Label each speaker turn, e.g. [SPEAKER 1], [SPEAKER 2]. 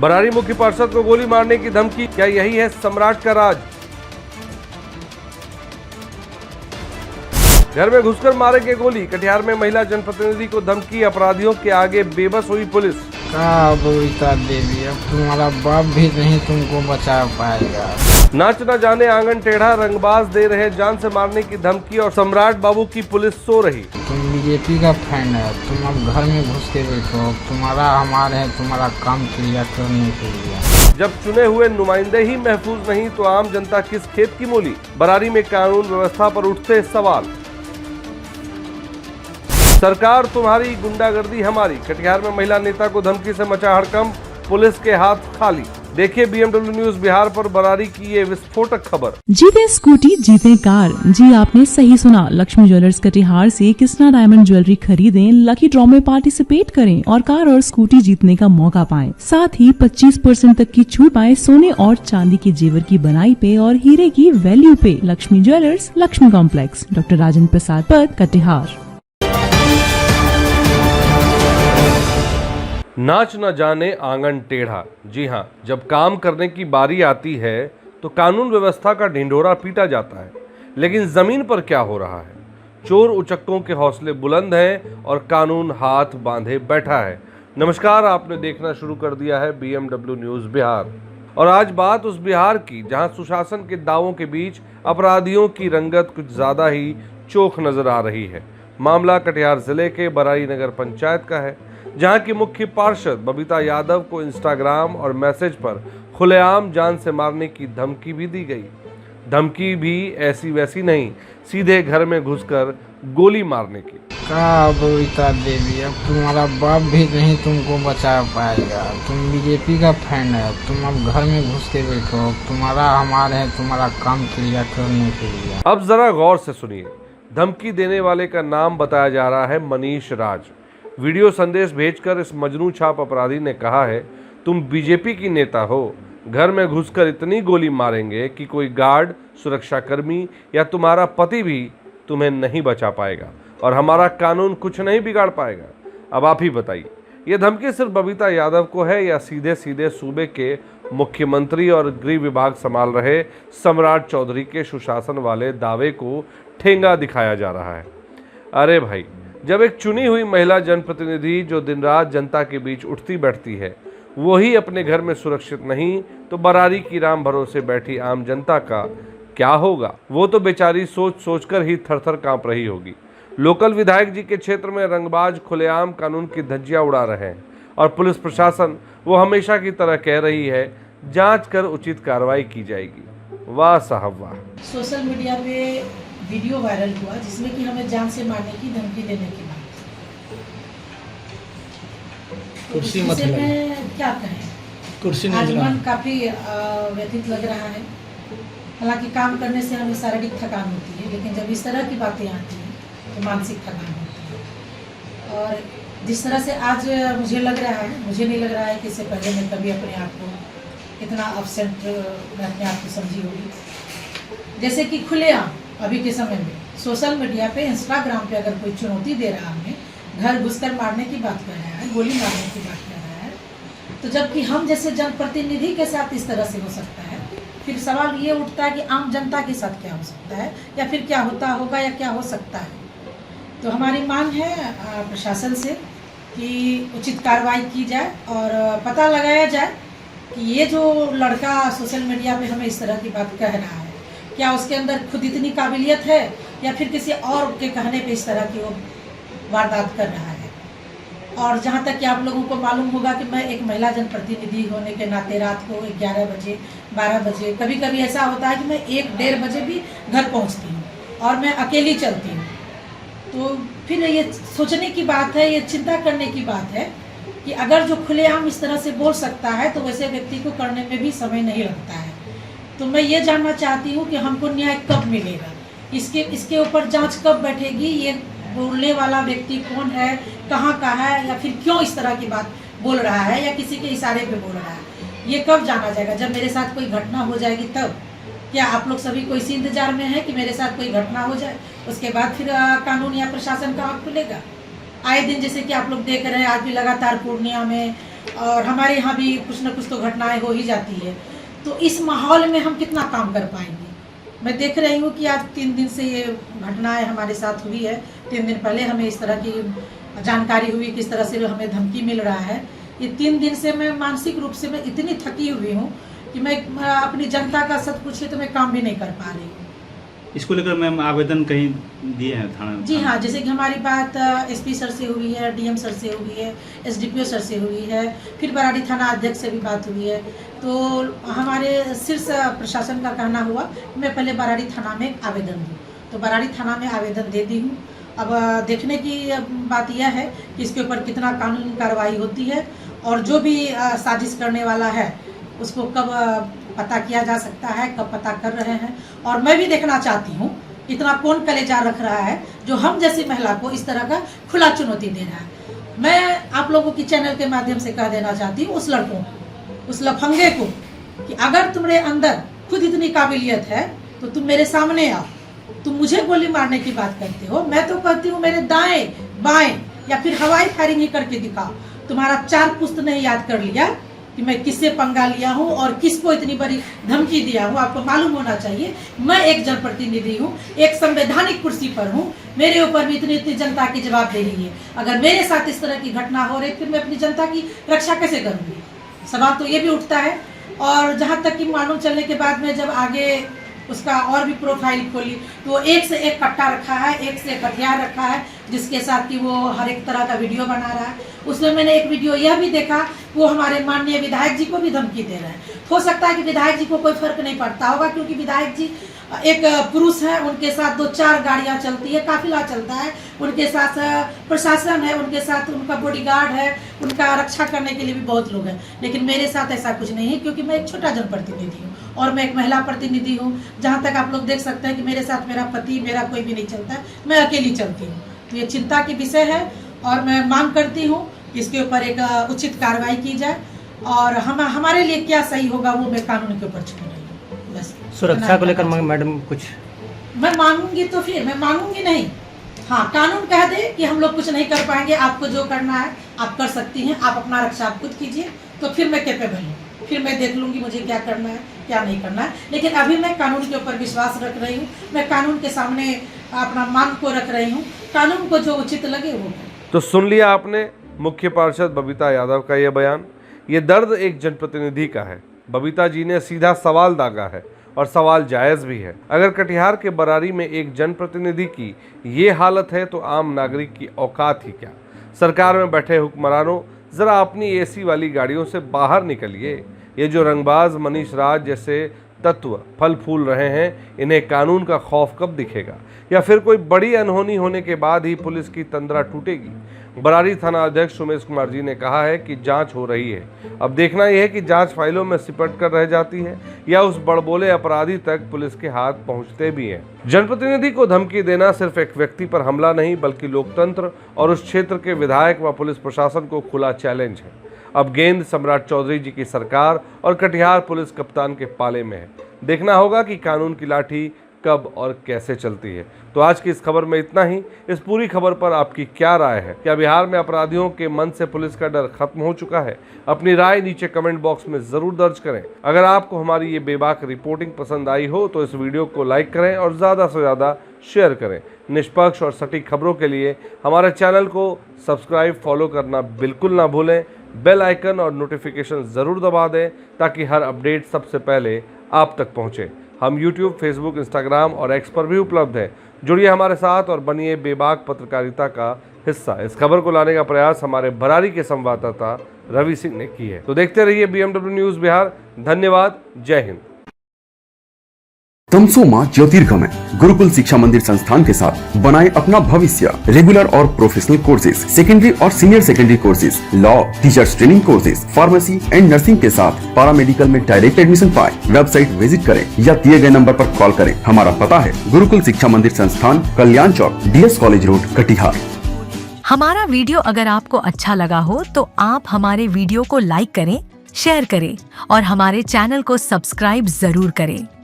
[SPEAKER 1] बरारी मुख्य पार्षद को गोली मारने की धमकी, क्या यही है सम्राट का राज? घर में घुसकर मारेंगे गोली, कटिहार में महिला जनप्रतिनिधि को धमकी, अपराधियों के आगे बेबस हुई पुलिस।
[SPEAKER 2] बबीता देवी, अब तुम्हारा बाप भी नहीं तुमको बचा पाएगा।
[SPEAKER 1] नाच न जाने आंगन टेढ़ा, रंगबाज दे रहे जान से मारने की धमकी और सम्राट बाबू की पुलिस सो रही।
[SPEAKER 2] तुम बीजेपी का फैन है, तुम अब घर में घुस के बैठो, तुम्हारा हमारे है तुम्हारा काम क्लियर करने के लिए।
[SPEAKER 1] जब चुने हुए नुमाइंदे ही महफूज नहीं तो आम जनता किस खेत की मूली? बरारी में कानून व्यवस्था पर उठते सवाल। सरकार तुम्हारी, गुंडागर्दी हमारी, कटिहार में महिला नेता को धमकी से मचा हड़कंप, पुलिस के हाथ खाली। देखिए BMW न्यूज बिहार पर बरारी की ये विस्फोटक खबर।
[SPEAKER 3] जीते स्कूटी जीते कार। जी आपने सही सुना, लक्ष्मी ज्वेलर्स कटिहार से कृष्णा डायमंड ज्वेलरी खरीदें, लकी ड्रॉ में पार्टिसिपेट करें और कार और स्कूटी जीतने का मौका पाएं। साथ ही 25% तक की छूट पाएं सोने और चांदी के जेवर की बनाई पे और हीरे की वैल्यू पे। Lakshmi jewellers, Lakshmi complex, doctor Rajendra Prasad Path, Katihar.
[SPEAKER 1] नाच न जाने आंगन टेढ़ा। जी हाँ, जब काम करने की बारी आती है तो कानून व्यवस्था का ढिंढोरा पीटा जाता है, लेकिन जमीन पर क्या हो रहा है? चोर उचक्कों के हौसले बुलंद हैं और कानून हाथ बांधे बैठा है। नमस्कार, आपने देखना शुरू कर दिया है BMW न्यूज बिहार और आज बात उस बिहार की जहां सुशासन के दावों के बीच अपराधियों की रंगत कुछ ज्यादा ही चोख नजर आ रही है। मामला कटिहार जिले के बरारी नगर पंचायत का है, जहां की मुख्य पार्षद बबीता यादव को इंस्टाग्राम और मैसेज पर खुलेआम जान से मारने की धमकी भी दी गई। धमकी भी ऐसी वैसी नहीं, सीधे घर में घुसकर गोली मारने की।
[SPEAKER 2] बबीता देवी, अब तुम्हारा बाप भी नहीं तुमको बचा पाएगा। तुम बीजेपी का फैन है, तुम अब घर में घुस के बैठो, तुम्हारा हमारे है तुम्हारा काम क्लियर करने के लिए।
[SPEAKER 1] अब जरा गौर से सुनिए, धमकी देने वाले का नाम बताया जा रहा है मनीष राज। वीडियो संदेश भेजकर इस मजनू छाप अपराधी ने कहा है, तुम बीजेपी की नेता हो, घर में घुसकर इतनी गोली मारेंगे कि कोई गार्ड, सुरक्षाकर्मी या तुम्हारा पति भी तुम्हें नहीं बचा पाएगा और हमारा कानून कुछ नहीं बिगाड़ पाएगा। अब आप ही बताइए, ये धमकी सिर्फ बबीता यादव को है या सीधे सीधे सूबे के मुख्यमंत्री और गृह विभाग संभाल रहे सम्राट चौधरी के सुशासन वाले दावे को ठेंगा दिखाया जा रहा है? अरे भाई, जब एक चुनी हुई महिला जनप्रतिनिधि जो दिन रात जनता के बीच उठती बैठती है वो ही अपने घर में सुरक्षित नहीं तो बरारी की राम भरोसे बैठी आम जनता का क्या होगा? वो तो बेचारी सोच सोच कर ही थरथर कांप रही होगी। लोकल विधायक जी के क्षेत्र में रंगबाज खुलेआम कानून की धज्जियां उड़ा रहे हैं और पुलिस प्रशासन वो हमेशा की तरह कह रही है जांच कर उचित कार्रवाई की जाएगी। वाह साहब वाह।
[SPEAKER 4] सोशल मीडिया पे वीडियो वायरल हुआ जिसमें कि हमें जान से मारने की धमकी देने की बात।
[SPEAKER 5] कुर्सी मत
[SPEAKER 4] में क्या कहें,
[SPEAKER 5] कुर्सी
[SPEAKER 4] आज मन काफी व्यथित लग रहा है। हालांकि काम करने से हमें शारीरिक थकान होती है, लेकिन जब इस तरह की बातें आती हैं तो मानसिक थकान होती है। और जिस तरह से आज मुझे लग रहा है, मुझे नहीं लग रहा है कि इससे पहले मैं कभी अपने आप को इतना अपसेट मैं अपने आप को समझी होगी। जैसे कि खुलेआम अभी के समय में सोशल मीडिया पे, इंस्टाग्राम पे अगर कोई चुनौती दे रहा है, घर घुसकर मारने की बात कर रहा है, गोली मारने की बात कर रहा है, तो जबकि हम जैसे जनप्रतिनिधि के साथ इस तरह से हो सकता है, फिर सवाल ये उठता है कि आम जनता के साथ क्या हो सकता है या फिर क्या होता होगा या क्या हो सकता है। तो हमारी मांग है प्रशासन से कि उचित कार्रवाई की जाए और पता लगाया जाए कि ये जो लड़का सोशल मीडिया पे हमें इस तरह की बात कह रहा है, क्या उसके अंदर खुद इतनी काबिलियत है या फिर किसी और के कहने पे इस तरह की वो वारदात कर रहा है। और जहाँ तक कि आप लोगों को मालूम होगा कि मैं एक महिला जनप्रतिनिधि होने के नाते रात को 11 बजे 12 बजे, कभी कभी ऐसा होता है कि मैं 1-1:30 बजे भी घर पहुँचती हूँ और मैं अकेली चलती हूँ। तो फिर ये सोचने की बात है, ये चिंता करने की बात है कि अगर जो खुलेआम इस तरह से बोल सकता है तो वैसे व्यक्ति को करने में भी समय नहीं लगता है। तो मैं ये जानना चाहती हूँ कि हमको न्याय कब मिलेगा, इसके ऊपर जांच कब बैठेगी, ये बोलने वाला व्यक्ति कौन है, कहाँ का है या फिर क्यों इस तरह की बात बोल रहा है या किसी के इशारे पे बोल रहा है, ये कब जाना जाएगा? जब मेरे साथ कोई घटना हो जाएगी तब। क्या आप लोग सभी को इसी इंतजार में है कि मेरे साथ कोई घटना हो जाए, उसके बाद फिर कानून या प्रशासन का आँख खुलेगा? आए दिन जैसे कि आप लोग देख रहे हैं, आज भी लगातार पूर्णिया में और हमारे यहाँ भी कुछ न कुछ तो घटनाएं हो ही जाती है। तो इस माहौल में हम कितना काम कर पाएंगे। मैं देख रही हूँ कि आज 3 दिन से ये घटनाएं हमारे साथ हुई है। 3 दिन पहले हमें इस तरह की जानकारी हुई, किस तरह से हमें धमकी मिल रहा है। ये 3 दिन से मैं मानसिक रूप से मैं इतनी थकी हुई हूँ कि मैं अपनी जनता का सच पूछे तो मैं काम भी नहीं कर पा रही हूँ।
[SPEAKER 6] इसको लेकर मैम आवेदन कहीं दिए हैं थाना?
[SPEAKER 4] जी हाँ, जैसे कि हमारी बात एसपी सर से हुई है, डीएम सर से हुई है, एसडीपीओ सर से हुई है, फिर बराड़ी थाना अध्यक्ष से भी बात हुई है। तो हमारे शीर्ष प्रशासन का कहना हुआ मैं पहले बराड़ी थाना में आवेदन दूँ, तो बराड़ी थाना में आवेदन दे दी हूँ। अब देखने की बात यह है कि इसके ऊपर कितना कानूनी कार्रवाई होती है और जो भी साजिश करने वाला है उसको कब पता किया जा सकता है, कब पता कर रहे हैं। और मैं भी देखना चाहती हूँ इतना कौन कलेजा रख रहा है जो हम जैसी महिला को इस तरह का खुला चुनौती दे रहा है। मैं आप लोगों की चैनल के माध्यम से कह देना चाहती हूँ उस लड़कों को, उस लफंगे को, कि अगर तुम्हारे अंदर खुद इतनी काबिलियत है तो तुम मेरे सामने आओ। तुम मुझे गोली मारने की बात करते हो, मैं तो कहती हूँ मेरे दाएं बाएं या फिर हवाई फायरिंग ही करके दिखाओ। तुम्हारा 4 पुस्त नहीं याद कर लिया कि मैं किससे पंगा लिया हूँ और किसको इतनी बड़ी धमकी दिया हूँ। आपको मालूम होना चाहिए मैं एक जनप्रतिनिधि हूँ, एक संवैधानिक कुर्सी पर हूँ, मेरे ऊपर भी इतनी जनता की जवाबदेही है। अगर मेरे साथ इस तरह की घटना हो रही फिर मैं अपनी जनता की रक्षा कैसे करूँगी? सवाल तो ये भी उठता है। और जहाँ तक कि मालूम चलने के बाद में जब आगे उसका और भी प्रोफाइल खोली तो एक से एक कट्टा रखा है, एक से एक हथियार रखा है, जिसके साथ कि वो हर एक तरह का वीडियो बना रहा है। उसमें मैंने एक वीडियो यह भी देखा वो हमारे माननीय विधायक जी को भी धमकी दे रहे हैं। हो सकता है कि विधायक जी को कोई फर्क नहीं पड़ता होगा, क्योंकि विधायक जी एक पुरुष है, उनके साथ 2-4 गाड़ियां चलती है, काफिला चलता है, उनके साथ प्रशासन है, उनके साथ उनका बॉडीगार्ड है, उनका रक्षा करने के लिए भी बहुत लोग हैं। लेकिन मेरे साथ ऐसा कुछ नहीं है, क्योंकि मैं एक छोटा जनप्रतिनिधि हूँ और मैं एक महिला प्रतिनिधि हूँ। जहाँ तक आप लोग देख सकते हैं कि मेरे साथ मेरा पति, मेरा कोई भी नहीं चलता है, मैं अकेली चलती हूँ। तो ये चिंता की विषय है और मैं मांग करती हूँ कि इसके ऊपर एक उचित कार्रवाई की जाए और हमारे लिए क्या सही होगा वो मैं कानून के ऊपर छोड़ रही हूँ। बस
[SPEAKER 7] सुरक्षा को लेकर मैडम कुछ
[SPEAKER 4] मैं मांगूंगी तो फिर मैं मांगूंगी नहीं। हाँ, कानून कह दे कि हम लोग कुछ नहीं कर पाएंगे, आपको जो करना है आप कर सकती हैं, आप अपना रक्षा आप खुद कीजिए, तो फिर मैं कैपेबल हूँ, फिर मैं देख लूंगी मुझे क्या करना है क्या नहीं करना है। लेकिन अभी मैं कानून के ऊपर विश्वास रख रही हूँ, मैं कानून के सामने अपना मांग को रख रही हूँ, कानून को जो उचित लगे वो।
[SPEAKER 1] तो सुन लिया आपने मुख्य पार्षद बबीता यादव का यह बयान। ये दर्द एक जनप्रतिनिधि का है। बबीता जी ने सीधा सवाल दागा है और सवाल जायज़ भी है। अगर कटिहार के बरारी में एक जनप्रतिनिधि की ये हालत है तो आम नागरिक की औकात ही क्या। सरकार में बैठे हुक्मरानों, ज़रा अपनी एसी वाली गाड़ियों से बाहर निकलिए। ये जो रंगबाज मनीष राज जैसे तत्व फल फूल रहे हैं, इन्हें कानून का खौफ कब दिखेगा? या फिर कोई बड़ी अनहोनी होने के बाद ही पुलिस की तंद्रा टूटेगी? बरारी थाना अध्यक्ष उमेश कुमार जी ने कहा है कि जांच हो रही है। अब देखना यह है कि जांच फाइलों में सिपट कर रह जाती है या उस बड़बोले अपराधी तक पुलिस के हाथ पहुंचते भी हैं। जनप्रतिनिधि को धमकी देना सिर्फ एक व्यक्ति पर हमला नहीं, बल्कि लोकतंत्र और उस क्षेत्र के विधायक व पुलिस प्रशासन को खुला चैलेंज है। अब गेंद सम्राट चौधरी जी की सरकार और कटिहार पुलिस कप्तान के पाले में है। देखना होगा कि कानून की लाठी कब और कैसे चलती है। तो आज की इस खबर में इतना ही। इस पूरी खबर पर आपकी क्या राय है? क्या बिहार में अपराधियों के मन से पुलिस का डर खत्म हो चुका है? अपनी राय नीचे कमेंट बॉक्स में जरूर दर्ज करें। अगर आपको हमारी ये बेबाक रिपोर्टिंग पसंद आई हो तो इस वीडियो को लाइक करें और ज़्यादा से ज़्यादा शेयर करें। निष्पक्ष और सटीक खबरों के लिए हमारे चैनल को सब्सक्राइब फॉलो करना बिल्कुल ना भूलें। बेल आइकन और नोटिफिकेशन ज़रूर दबा दें ताकि हर अपडेट सबसे पहले आप तक पहुँचे। हम YouTube, Facebook, Instagram और X पर भी उपलब्ध हैं। जुड़िए हमारे साथ और बनिए बेबाक पत्रकारिता का हिस्सा। इस खबर को लाने का प्रयास हमारे बरारी के संवाददाता रवि सिंह ने की है। तो देखते रहिए BMW न्यूज़ बिहार। धन्यवाद। जय हिंद।
[SPEAKER 8] तमसोमा ज्योतिर्गमय गुरुकुल शिक्षा मंदिर संस्थान के साथ बनाए अपना भविष्य। रेगुलर और प्रोफेशनल कोर्सेज, सेकेंडरी और senior secondary courses, law, teachers training courses, pharmacy and nursing के साथ पैरामेडिकल में डायरेक्ट एडमिशन पाए। वेबसाइट विजिट करें या दिए गए नंबर पर कॉल करें। हमारा पता है गुरुकुल शिक्षा मंदिर संस्थान, कल्याण चौक, DS कॉलेज रोड, कटिहार।
[SPEAKER 9] हमारा वीडियो अगर आपको अच्छा लगा हो तो आप हमारे वीडियो को लाइक करें, शेयर करें और हमारे चैनल को सब्सक्राइब जरूर करें।